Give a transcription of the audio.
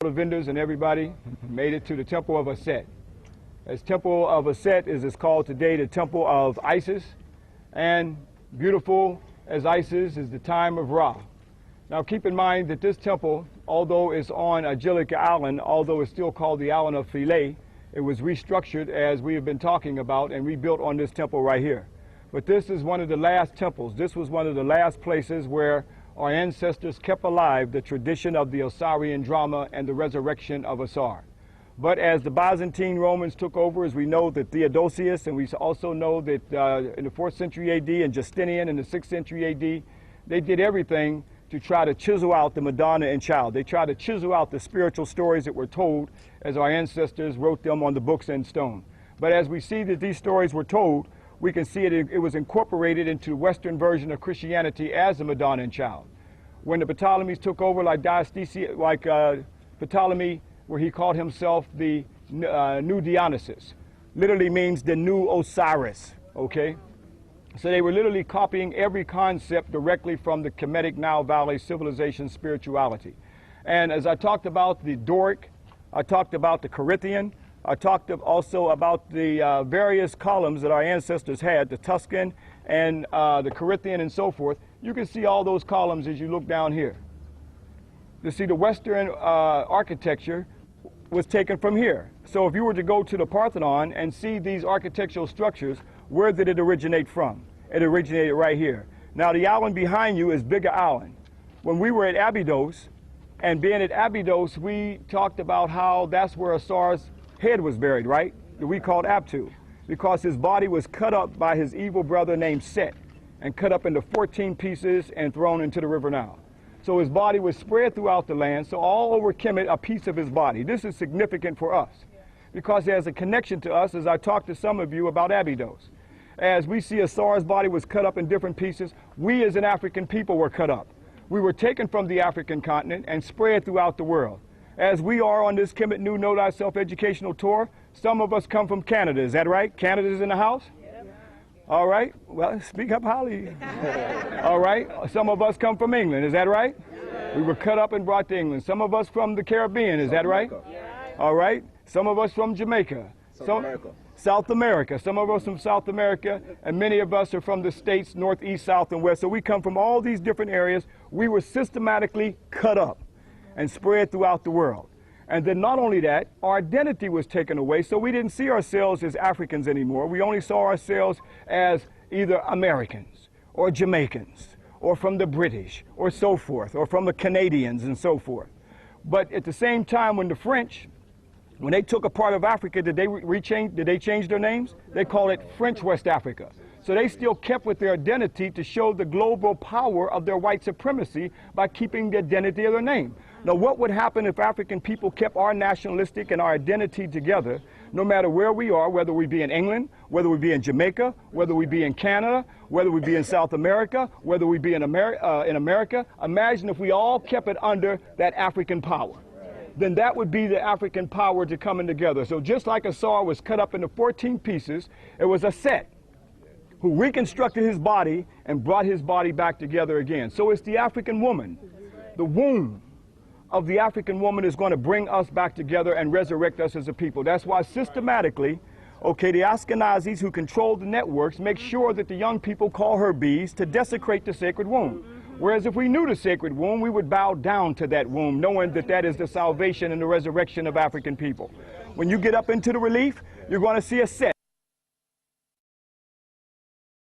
the vendors and everybody made it to the temple of Aset. As temple of Aset is called today the temple of Isis, and beautiful as Isis is the time of Ra. Now keep in mind that this temple, although it's on Angelica Island, although it's still called the Island of Philae, it was restructured as we have been talking about and rebuilt on this temple right here. But this is one of the last temples. This was one of the last places where our ancestors kept alive the tradition of the Osirian drama and the resurrection of Asar. But as the Byzantine Romans took over, as we know that Theodosius, and we also know that in the 4th century AD and Justinian in the 6th century AD, they did everything to try to chisel out the Madonna and Child. They tried to chisel out the spiritual stories that were told as our ancestors wrote them on the books in stone. But as we see that these stories were told, we can see it was incorporated into the Western version of Christianity as the Madonna and Child. When the Ptolemies took over, like Ptolemy, where he called himself the new Dionysus, literally means the new Osiris, okay? So they were literally copying every concept directly from the Kemetic Nile Valley civilization spirituality. And as I talked about the Doric, I talked about the Corinthian, I talked also about the various columns that our ancestors had, the Tuscan and the Corinthian and so forth. You can see all those columns as you look down here. You see the Western architecture was taken from here. So if you were to go to the Parthenon and see these architectural structures, where did it originate from? It originated right here. Now the island behind you is Bigger Island. When we were at Abydos, and being at Abydos, we talked about how that's where Asar's head was buried, right? That we called Abtu, because his body was cut up by his evil brother named Set, and cut up into 14 pieces and thrown into the river Nile. So his body was spread throughout the land, so all over Kemet, a piece of his body. This is significant for us, because there's a connection to us, as I talked to some of you about Abydos. As we see Asar's body was cut up in different pieces, we as an African people were cut up. We were taken from the African continent and spread throughout the world. As we are on this Kemet New Know Thyself educational tour, some of us come from Canada, is that right? Canada's in the house? All right, well, speak up, Holly. All right, some of us come from England, is that right? We were cut up and brought to England. Some of us from the Caribbean, is that right? All right, some of us from Jamaica. South America. Some of us from South America, and many of us are from the states, north, east, south, and west. So we come from all these different areas. We were systematically cut up and spread throughout the world. And then not only that, our identity was taken away, so we didn't see ourselves as Africans anymore. We only saw ourselves as either Americans or Jamaicans or from the British or so forth, or from the Canadians and so forth. But at the same time, when the French, when they took a part of Africa, did they change their names? They called it French West Africa. So they still kept with their identity to show the global power of their white supremacy by keeping the identity of their name. Now, what would happen if African people kept our nationalistic and our identity together, no matter where we are, whether we be in England, whether we be in Jamaica, whether we be in Canada, whether we be in South America, whether we be in America? Imagine if we all kept it under that African power. Then that would be the African power to coming together. So just like Asar was cut up into 14 pieces, it was Aset who reconstructed his body and brought his body back together again. So it's the African woman. The womb of the African woman is going to bring us back together and resurrect us as a people. That's why systematically, okay, the Ashkenazis who control the networks make sure that the young people call her bees to desecrate the sacred womb. Whereas if we knew the sacred womb, we would bow down to that womb, knowing that that is the salvation and the resurrection of African people. When you get up into the relief, you're going to see a set.